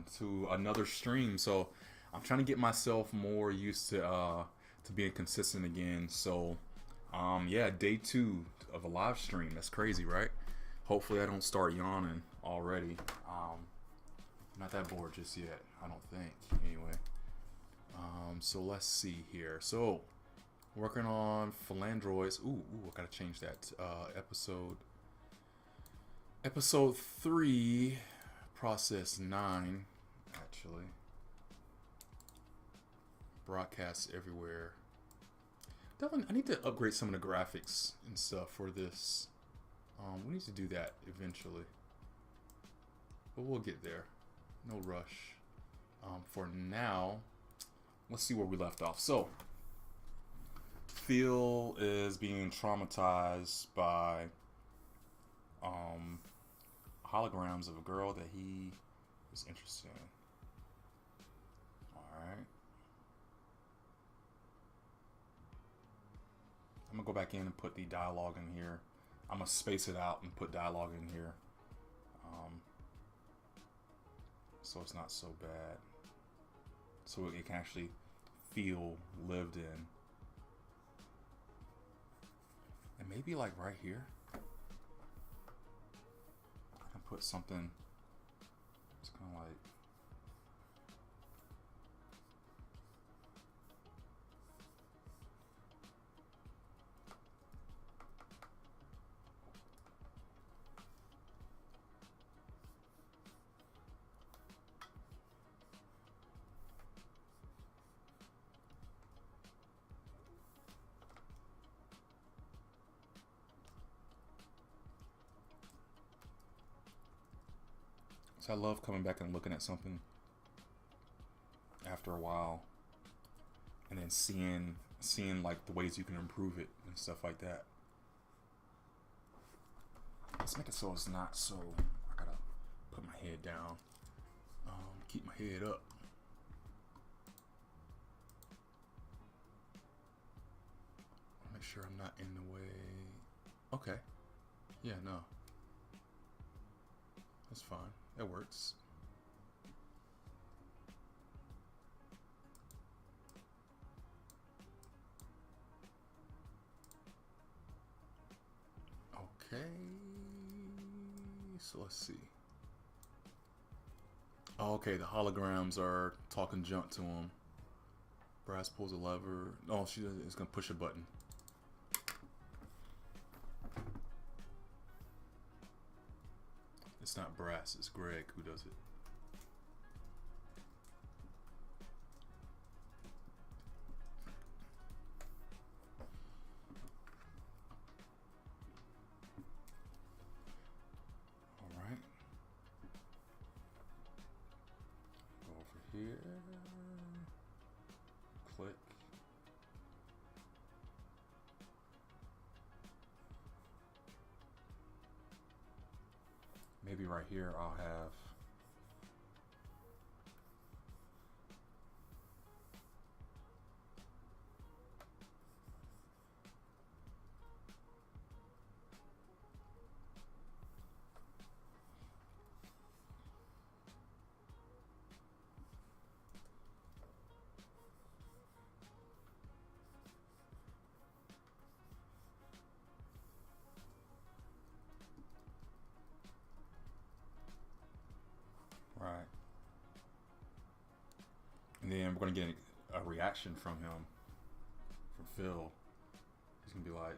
on to another stream. So I'm trying to get myself more used to being consistent again. So yeah, day two of a live stream. That's crazy, right? Hopefully I don't start yawning already. I'm not that bored just yet, I don't think. Anyway, so let's see here. So working on philandroids. Ooh, I gotta change that. Episode 3, process 9, actually. Broadcasts everywhere. Definitely, I need to upgrade some of the graphics and stuff for this. We need to do that eventually, but we'll get there. No rush. For now, let's see where we left off. So, Phil is being traumatized by holograms of a girl that he was interested in. Alright. I'm gonna go back in and put the dialogue in here. I'm gonna space it out and put dialogue in here. So it's not so bad. So it can actually feel lived in. And maybe like right here, I can put something. It's kind of like. So I love coming back and looking at something after a while, and then seeing like the ways you can improve it and stuff like that. Let's make it so it's not so. I gotta put my head down. Keep my head up. Make sure I'm not in the way. Okay. Yeah, no. That's fine. That works. Okay. So let's see. Oh, okay, the holograms are talking junk to him. Brass pulls a lever. Oh, she is gonna push a button. It's not Brass, it's Greg who does it. Alright. Go over here. Click. Maybe right here I'll have right. And then we're gonna get a reaction from him, from Phil. He's gonna be like,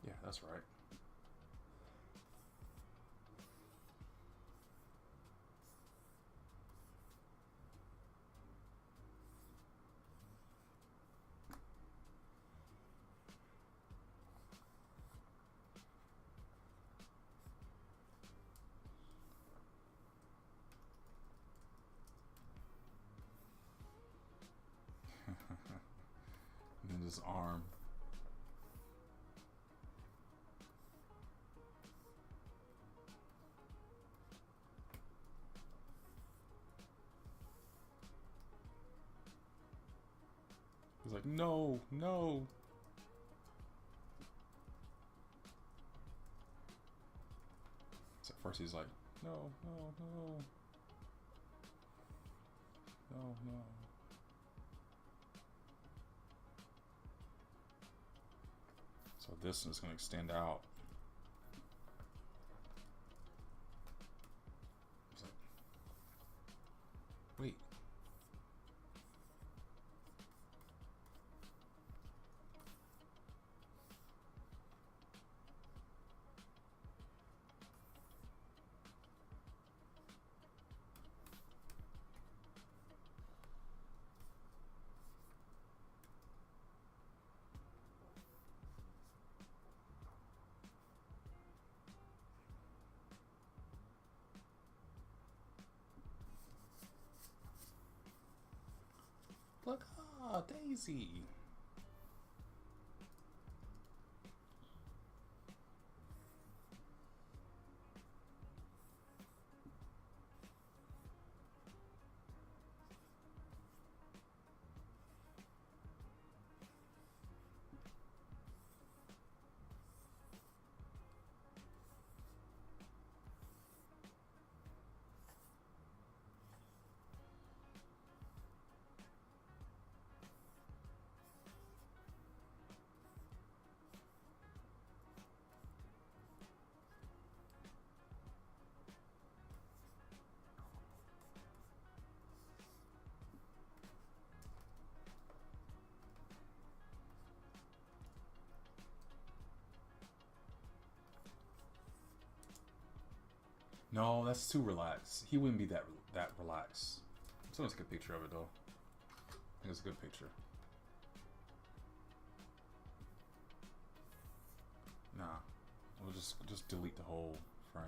yeah, that's right. And then his arm. like, no, no. So at first he's like, no, no, no. No, no. So this is going to extend out. It's like, wait. Look, ah, Daisy. No, that's too relaxed. He wouldn't be that relaxed. So let's get a picture of it though. I think it's a good picture. Nah, we'll just delete the whole frame.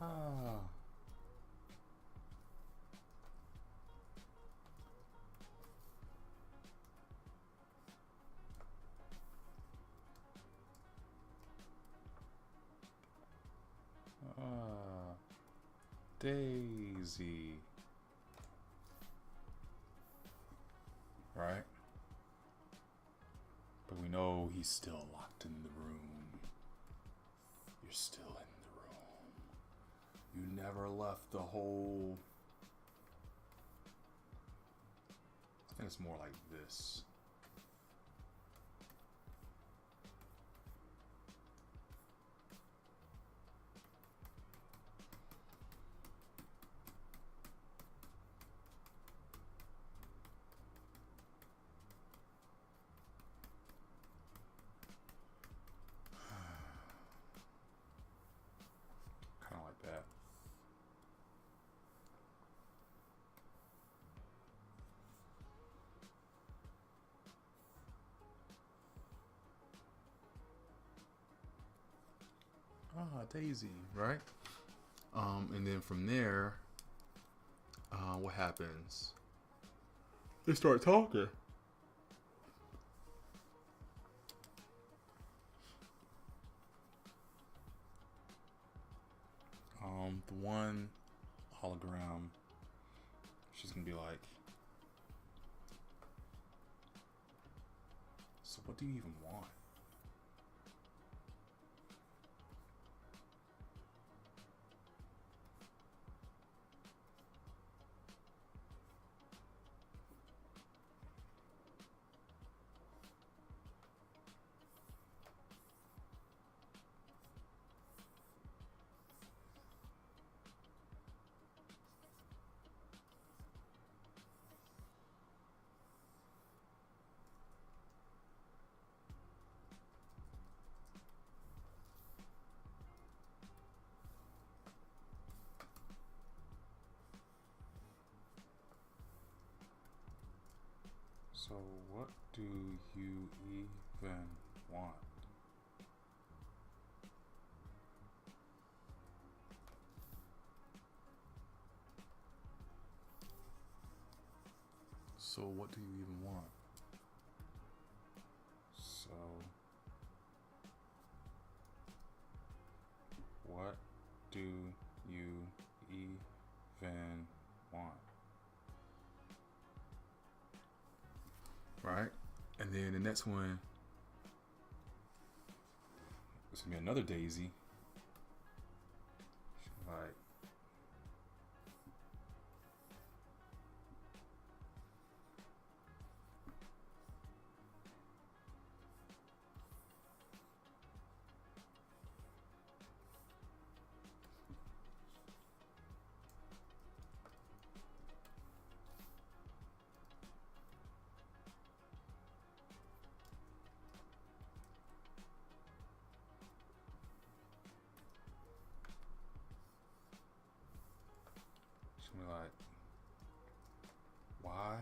Ah. Ah. Daisy. Right? But we know he's still locked in the room. You're still in the room. You never left the whole... I think it's more like this. Kind of like that. Ah, Daisy, right? And then from there, what happens? They start talking. The one hologram, she's gonna be like, so what do you even want? So what do you even want? So what do you even want? So What do you even want? Right? And then the next one, it's gonna be another Daisy. Like, it's gonna be like, why?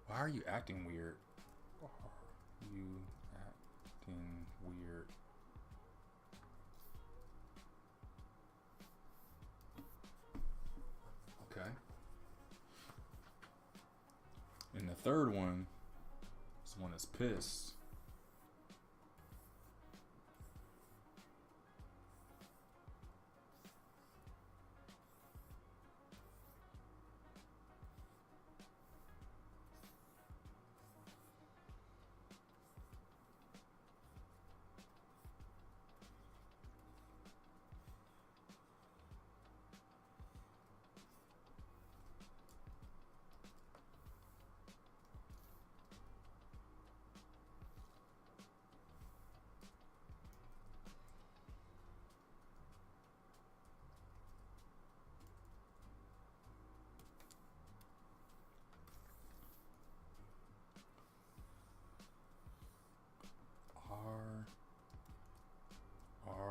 Why are you acting weird? Why are you acting weird? Okay. And the third one is the one that's pissed.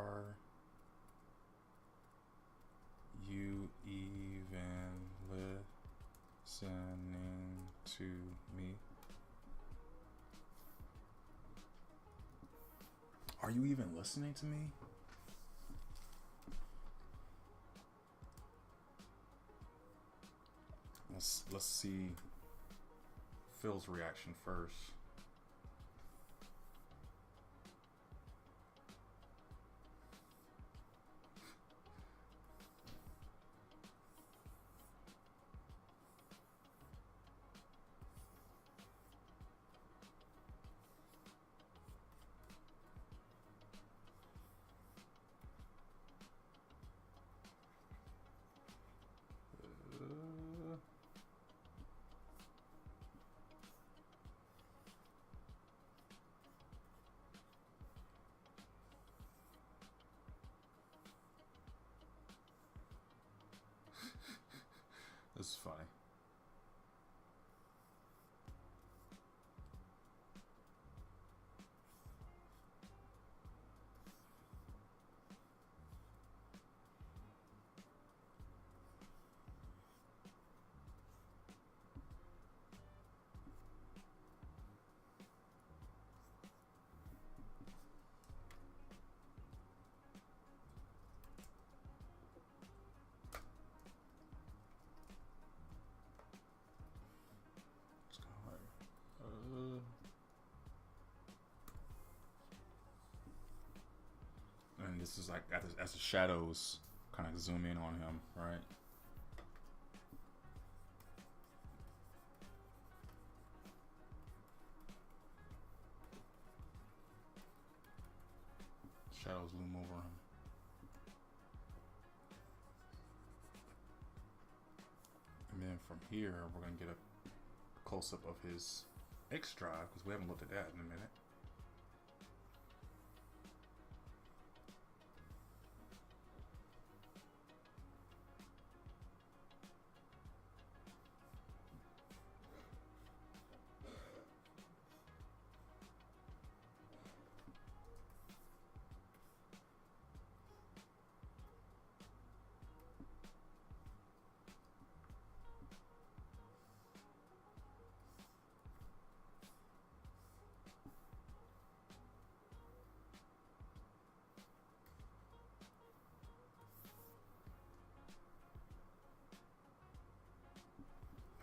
Are you even listening to me? Are you even listening to me? Let's see Phil's reaction first. This is funny. It's kind of like, and this is like as the shadows kind of zoom in on him, right? Shadows loom over him. And then from here, we're going to get a close-up of his X drive, because we haven't looked at that in a minute.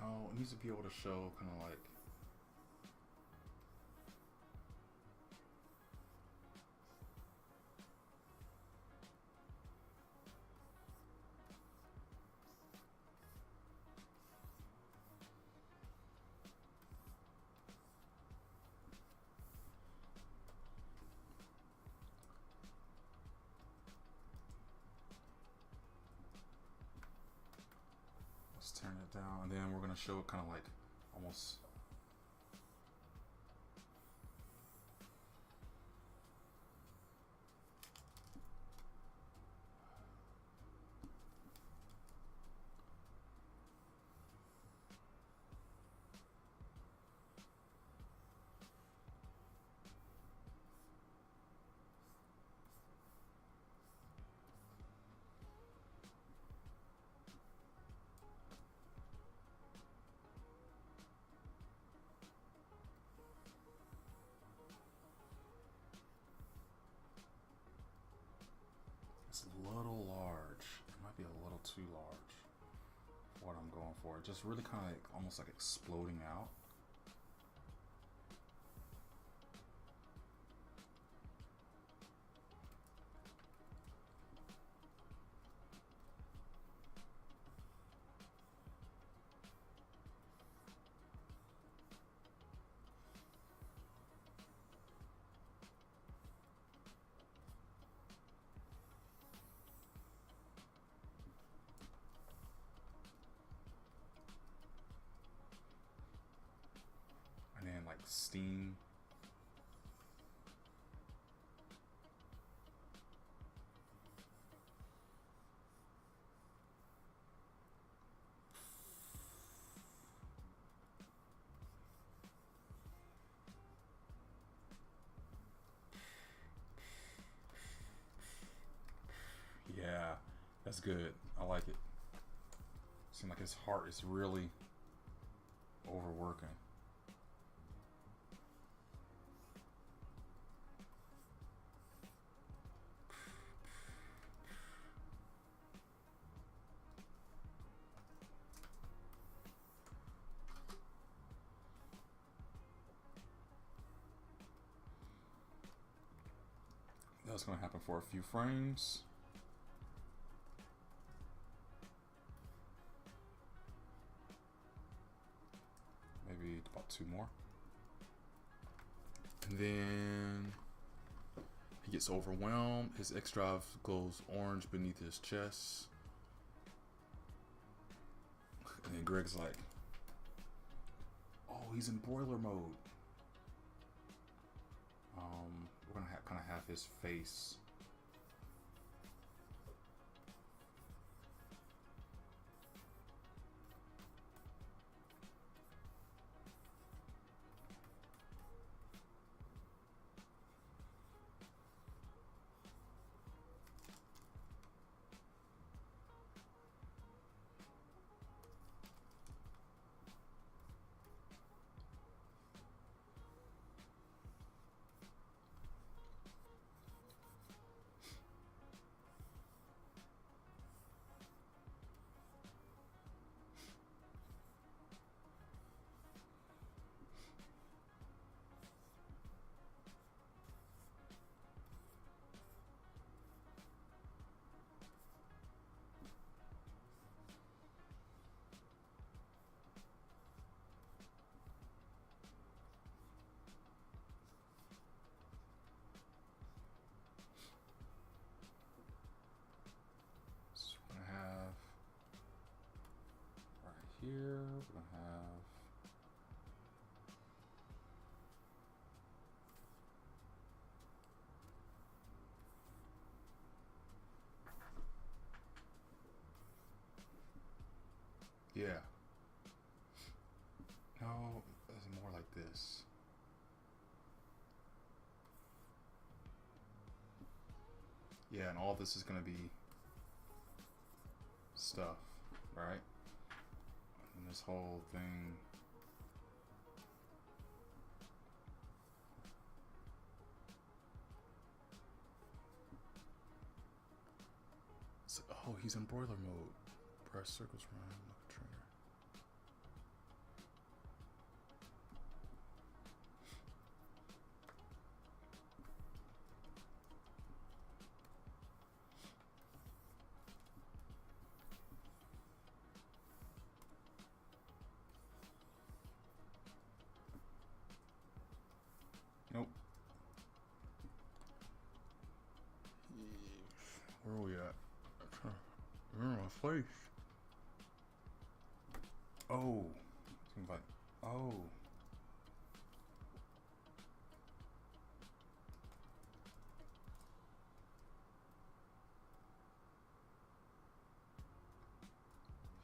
No, it needs to be able to show kind of like turn it down, and then we're gonna show it kind of like almost. It's a little large. It might be a little too large for what I'm going for. Just really kind of like, almost like exploding out. And then like steam. Yeah, that's good. I like it. Seems like his heart is really overworking. That's going to happen for a few frames. Maybe about 2 more. And then he gets overwhelmed. His X drive goes orange beneath his chest. And then Greg's like, oh, he's in broiler mode. We're gonna kind of have his face. Here we're gonna have yeah. No, it's more like this. Yeah, and all this is gonna be stuff, right? And this whole thing. So, oh, he's in broiler mode. Press circles around like a trainer. Nope. Where are we at? You're in my face. Oh, seems like, oh.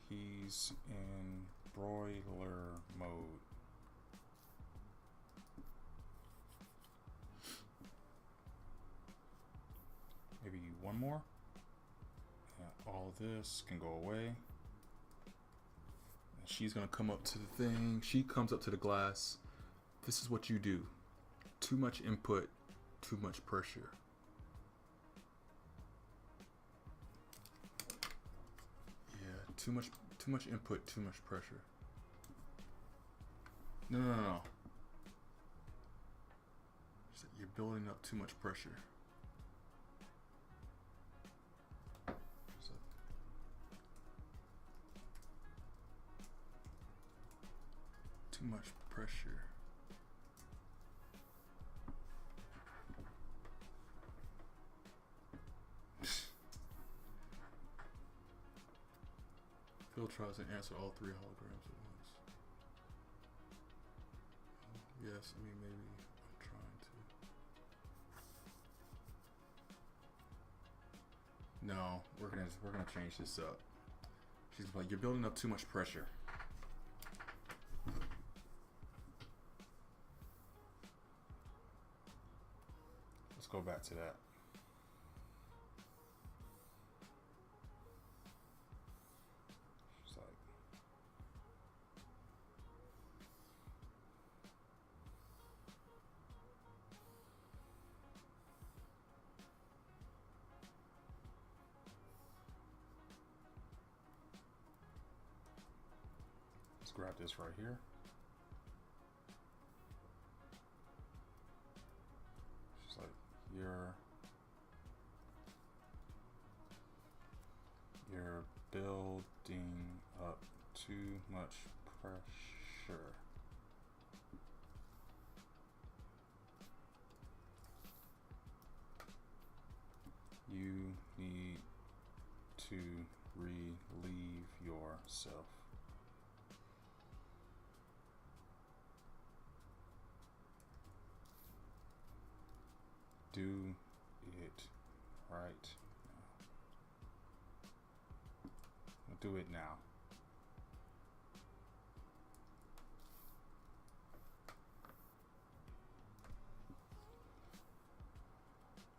He's in broiler mode. Maybe one more. Yeah, all of this can go away. And she's gonna come up to the thing. She comes up to the glass. This is what you do. Too much input, too much pressure. Yeah, too much input, too much pressure. No. You're building up too much pressure. Too much pressure. Phil tries to answer all three holograms at once. Yes, I mean maybe I'm trying to. No, we're gonna change this up. She's like, you're building up too much pressure. Let's go back to that. She's like, let's grab this right here. She's like, you're building up too much pressure. You need to relieve yourself. Do it right now. Do it now.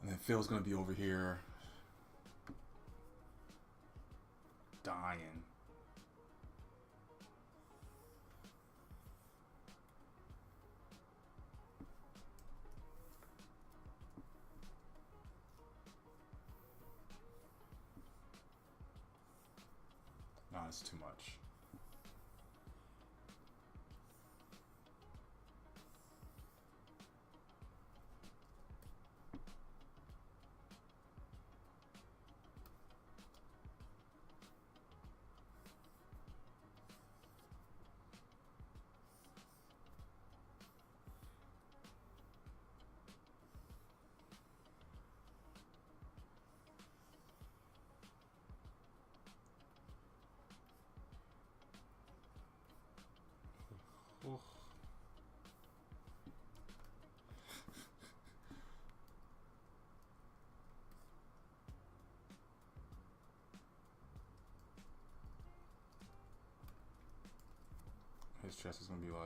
And then Phil's gonna be over here dying. No, it's too much. Oh. His chest is gonna be like,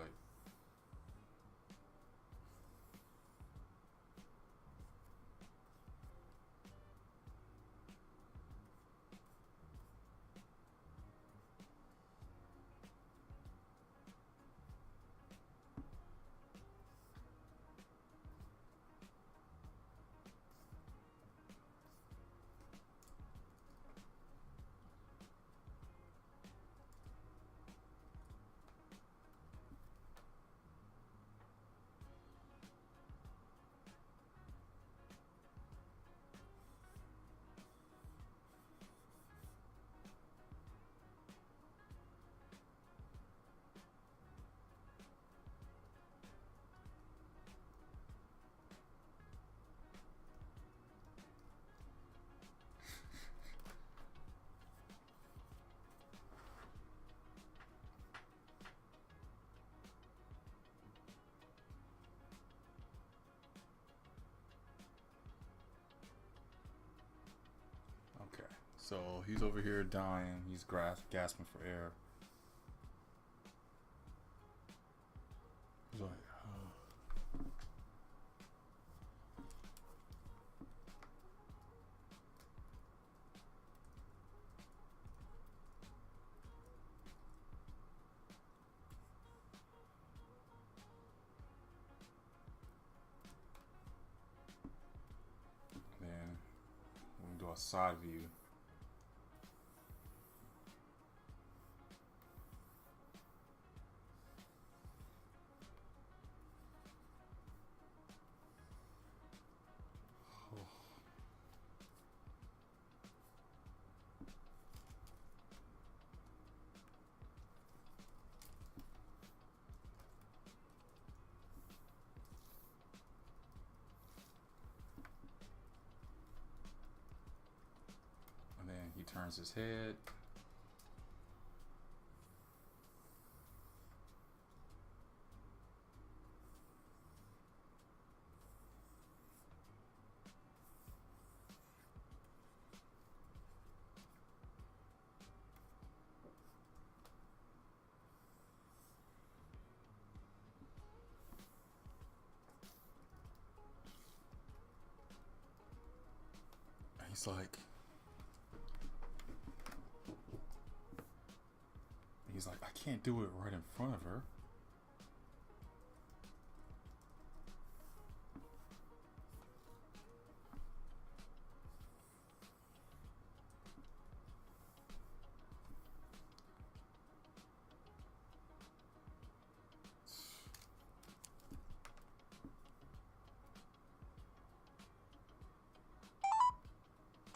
So he's over here dying. He's gasping for air. He's like, oh. Then we'll do a side view. He turns his head. He's like, I can't do it right in front of her.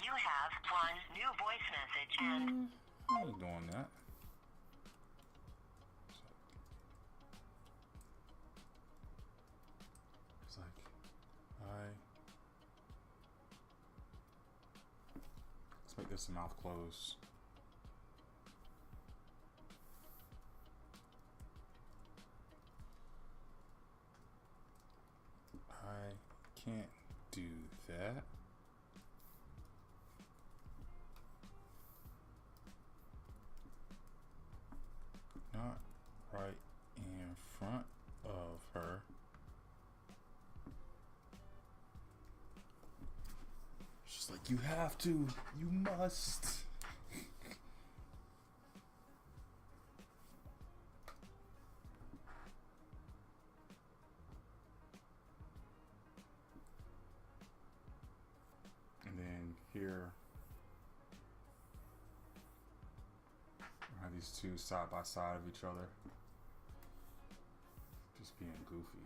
You have one new voice message and... I ain't doing that. It's like, let's make this mouth close. I can't do that. Not right in front of her. She's like, you have to, you must. And then here, we have these two side by side of each other, just being goofy.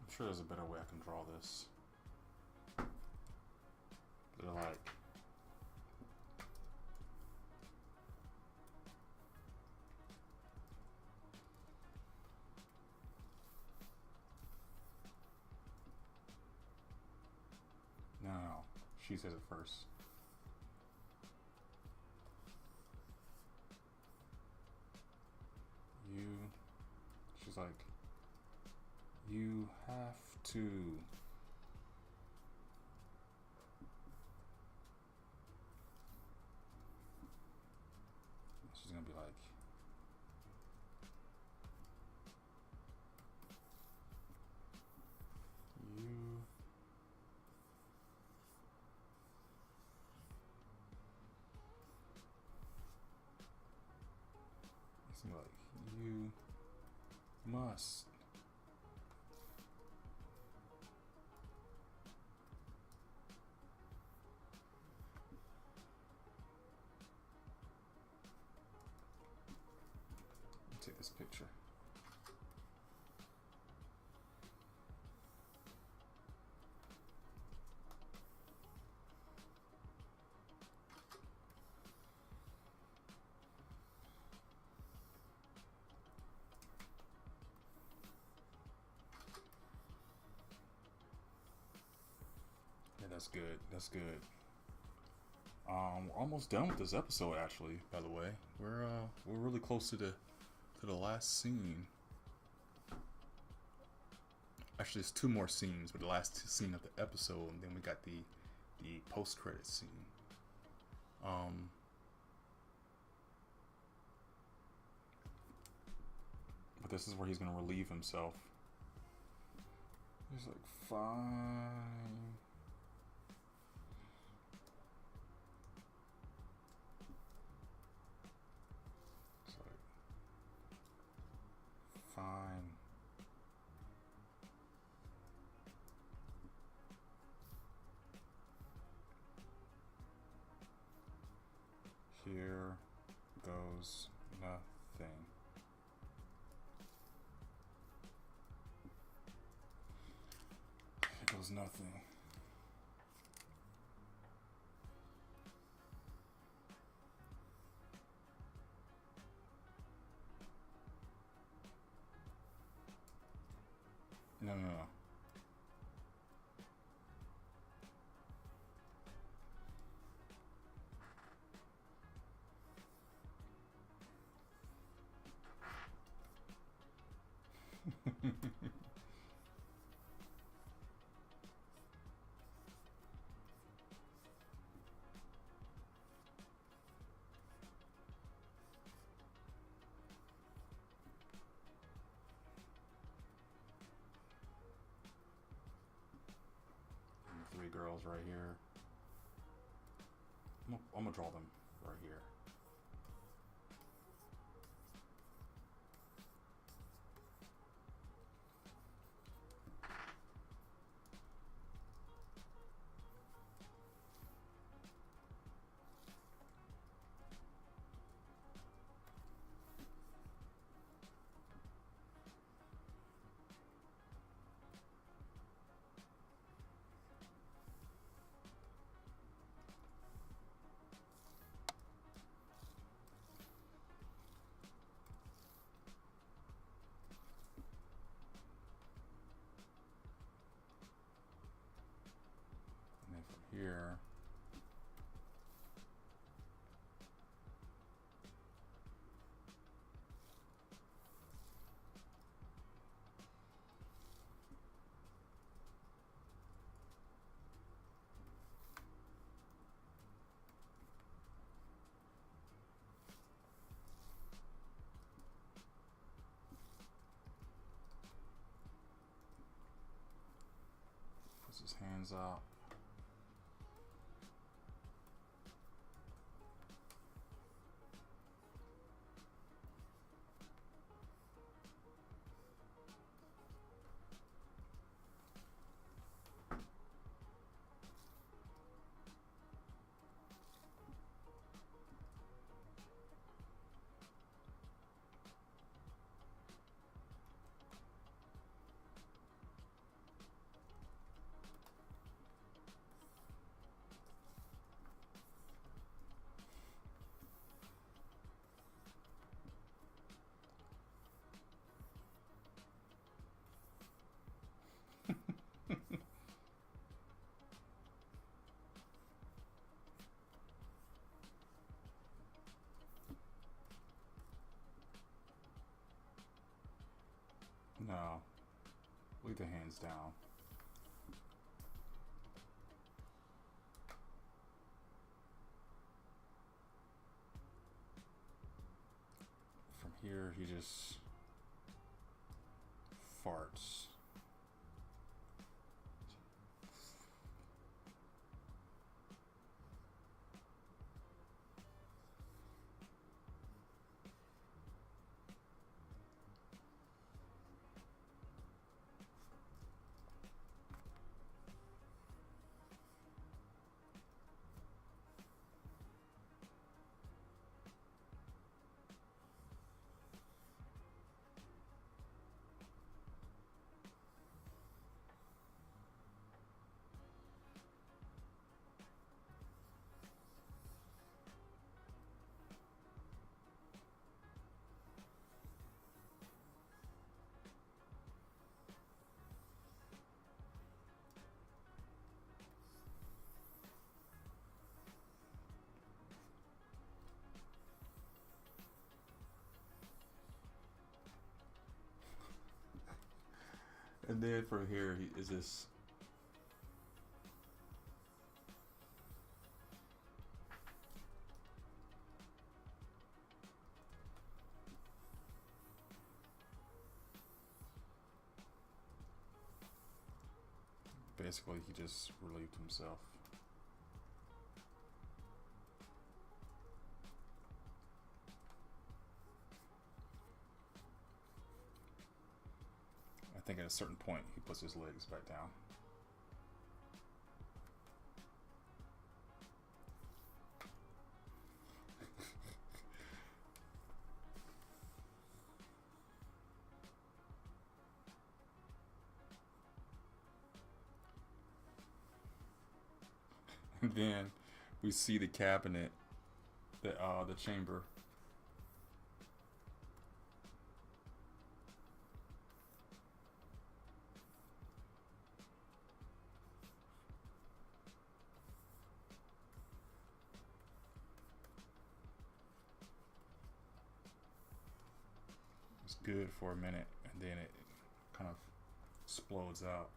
I'm sure there's a better way I can draw this. They're like, no, she says it first. She's like, you have to. She's gonna be like, you Like, you must. Take this picture. Yeah, that's good. That's good. We're almost done with this episode. Actually, by the way, we're really close to the last scene. Actually, there's two more scenes, but the last scene of the episode, and then we got the post credit scene. But this is where he's gonna relieve himself. He's like, fine. It's like, fine. Here goes nothing. Here goes nothing. No, no, no. Three girls right here. I'm gonna draw them right here. And then from here, puts his hands out. No, leave the hands down. From here, he just farts. And then from here, is this. Basically, he just relieved himself. I think at a certain point, he puts his legs back down. And then we see the cabinet, the chamber. It's good for a minute, and then it kind of explodes out.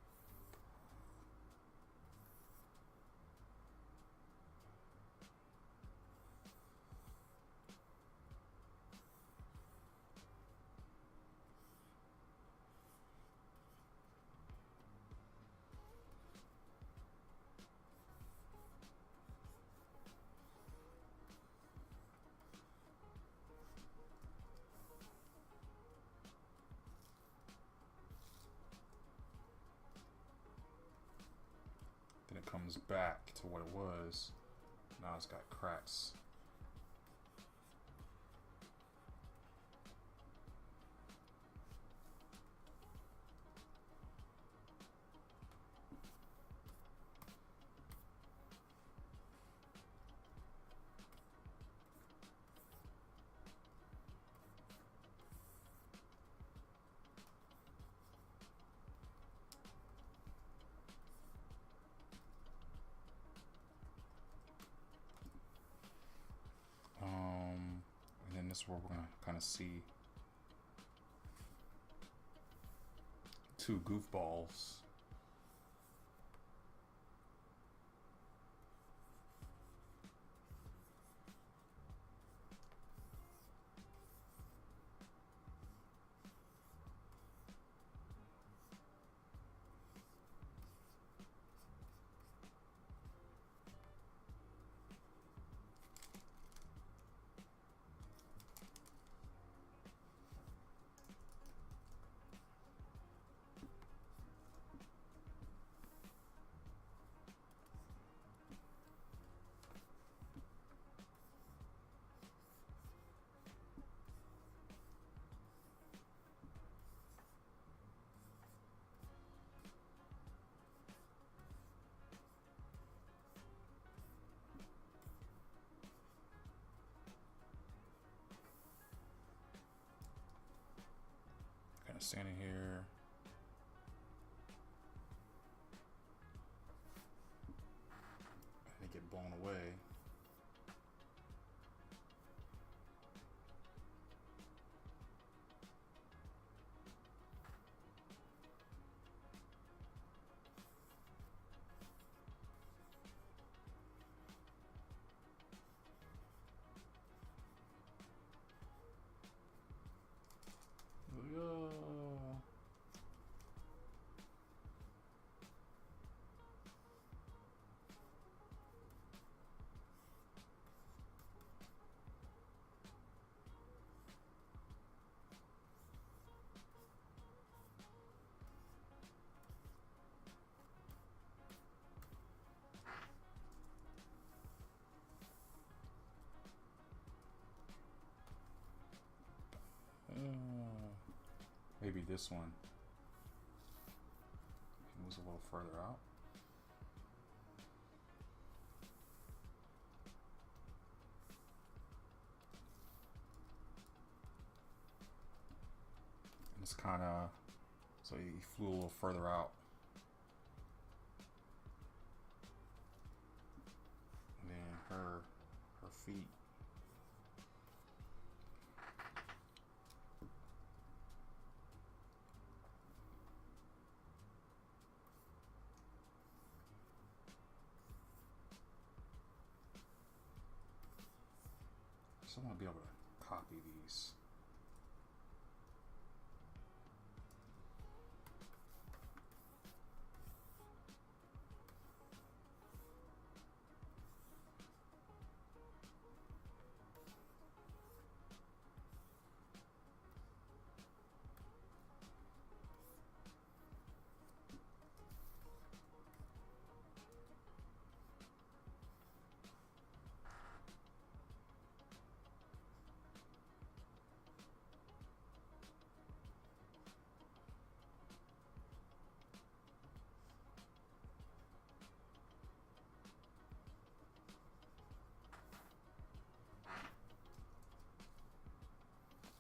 Then it comes back to what it was. Now it's got cracks. And then this is where we're gonna kind of see two goofballs. Kind of standing here. And they get blown away. Maybe this one. It moves a little further out. And it's kind of, so he flew a little further out. And then her feet. So I want to be able to copy these.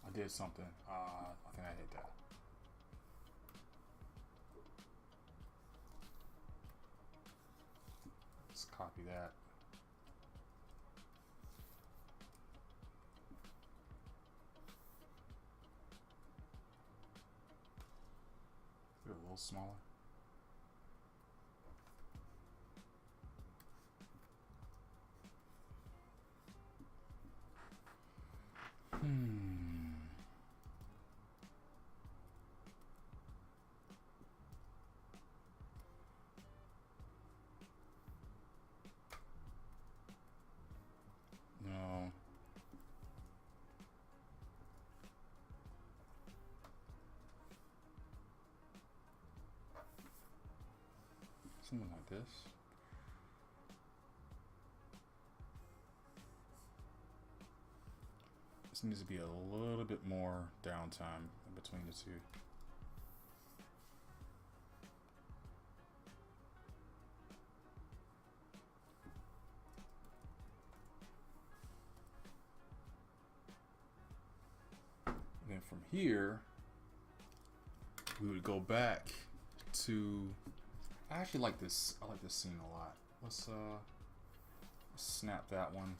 I did something. I think I hit that. Let's copy that. Get a little smaller. No. Something like this. This needs to be a little bit more downtime in between the two. And then from here, we would go back to. I actually like this. I like this scene a lot. Let's snap that one.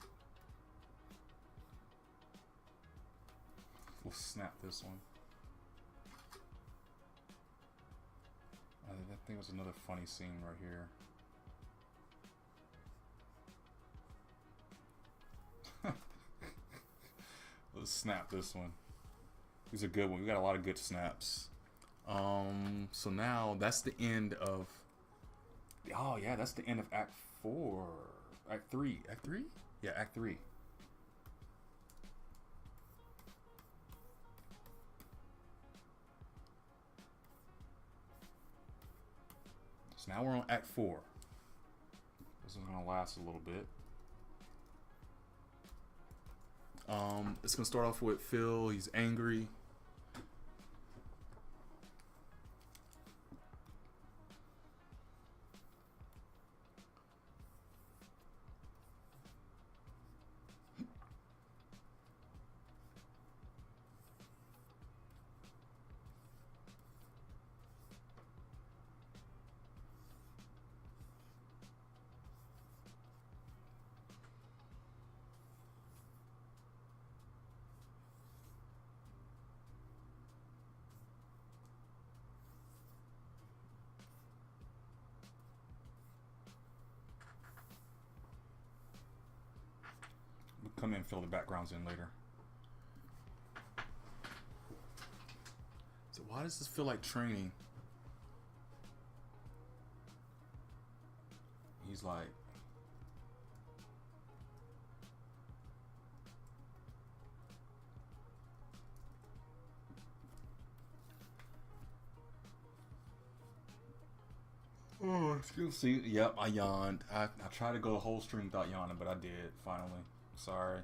We'll snap this one. I think was another funny scene right here. Let's snap this one. These are good ones. We got a lot of good snaps. So now that's the end of. Oh yeah, that's the end of Act 4. Act 3. Act 3? Yeah, Act 3. So now we're on Act 4. This is gonna last a little bit. It's gonna start off with Phil. He's angry. Come in and fill the backgrounds in later. So why does this feel like training? He's like, oh, excuse me. Yep, I yawned. I tried to go the whole stream without yawning, but I did finally. Sorry.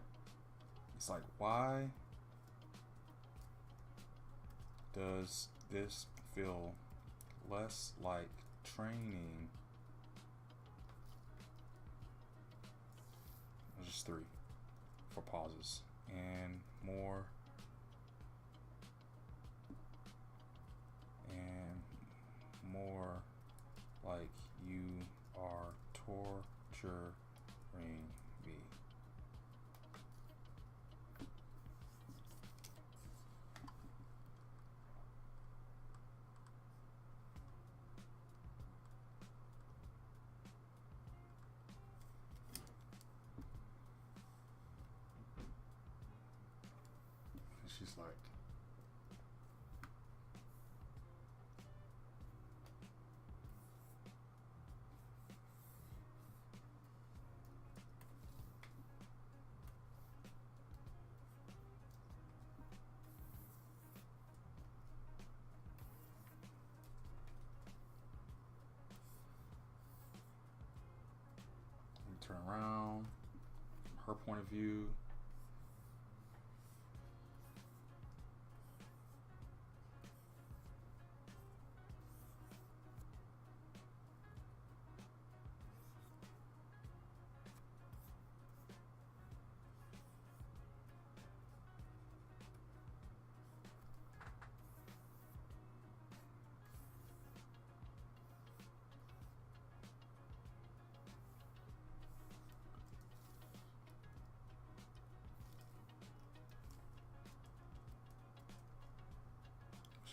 It's like, why does this feel less like training? There's just 3 for pauses and more like you are torturing me. She's like, turn around from her point of view.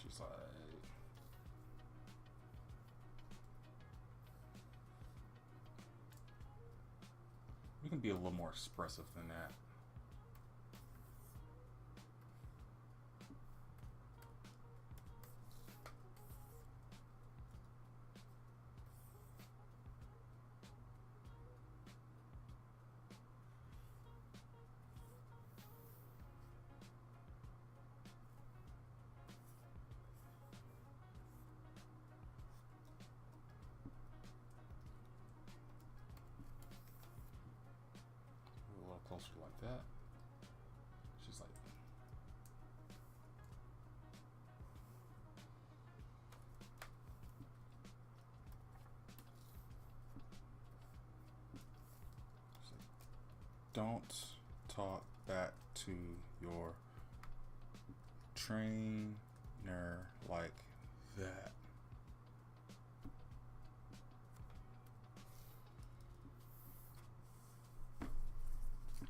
She's like, we can be a little more expressive than that. A little closer like that. She's like, don't talk back to your trainer like that.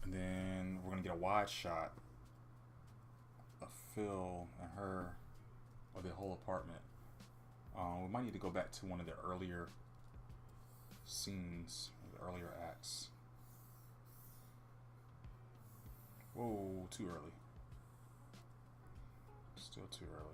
And then we're gonna get a wide shot of Phil and her, or the whole apartment. We might need to go back to one of the earlier scenes, the earlier acts. Whoa, too early. Still too early.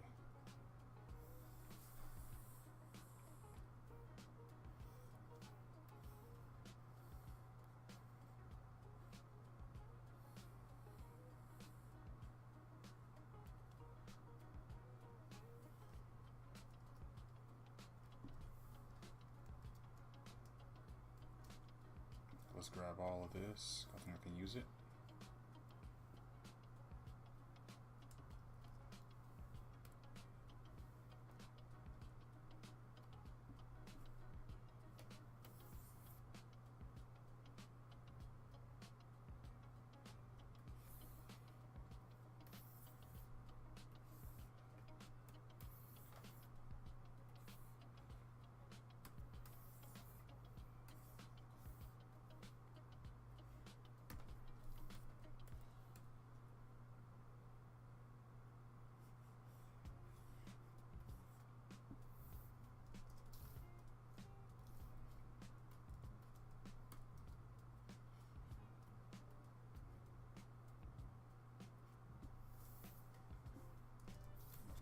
Let's grab all of this. I think I can use it.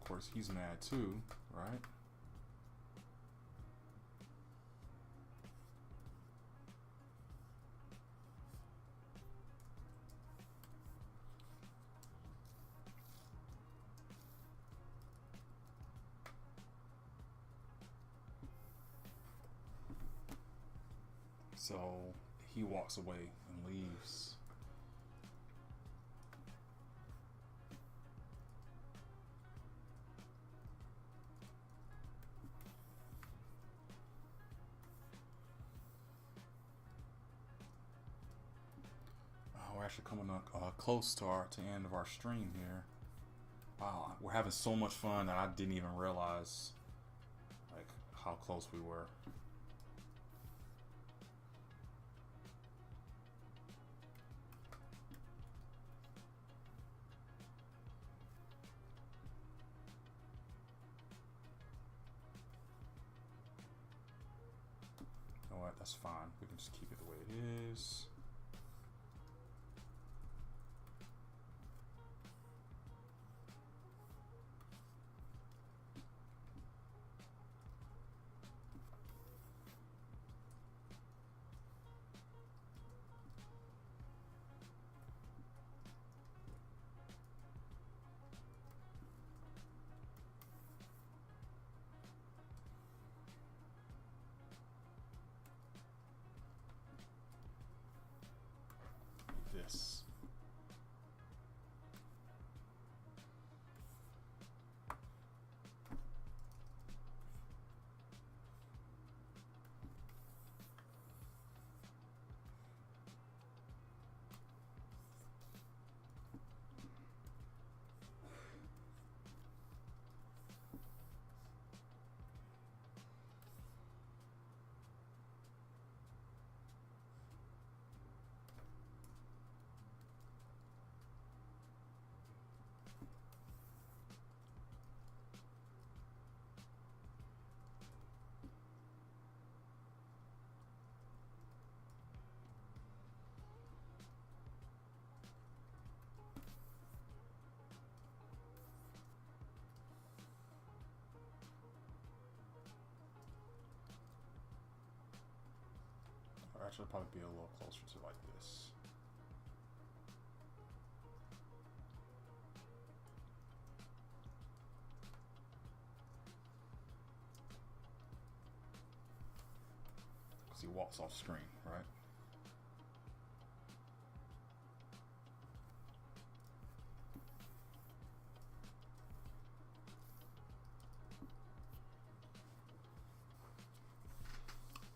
Of course, he's mad too, right? So he walks away and leaves. We're actually coming up close to the end of our stream here. Wow, we're having so much fun that I didn't even realize like how close we were. You know what? That's fine. We can just keep it the way it is. actually, probably be a little closer to like this. Because he walks off screen, right?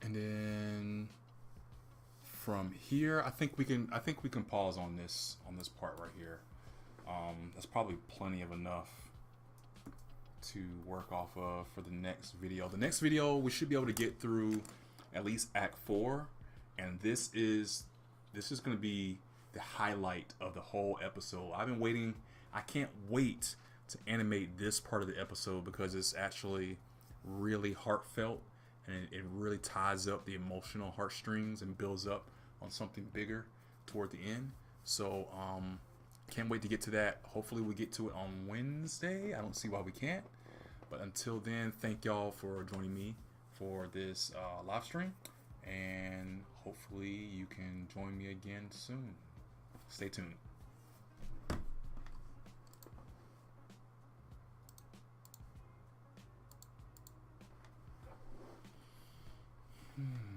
And then from here, I think we can pause on this part right here. That's probably plenty of enough to work off of for the next video. The next video we should be able to get through at least Act 4, and this is going to be the highlight of the whole episode. I've been waiting. I can't wait to animate this part of the episode because it's actually really heartfelt. And it really ties up the emotional heartstrings and builds up on something bigger toward the end. So, can't wait to get to that. Hopefully we get to it on Wednesday. I don't see why we can't. But until then, thank y'all for joining me for this live stream. And hopefully you can join me again soon. Stay tuned. Hmm.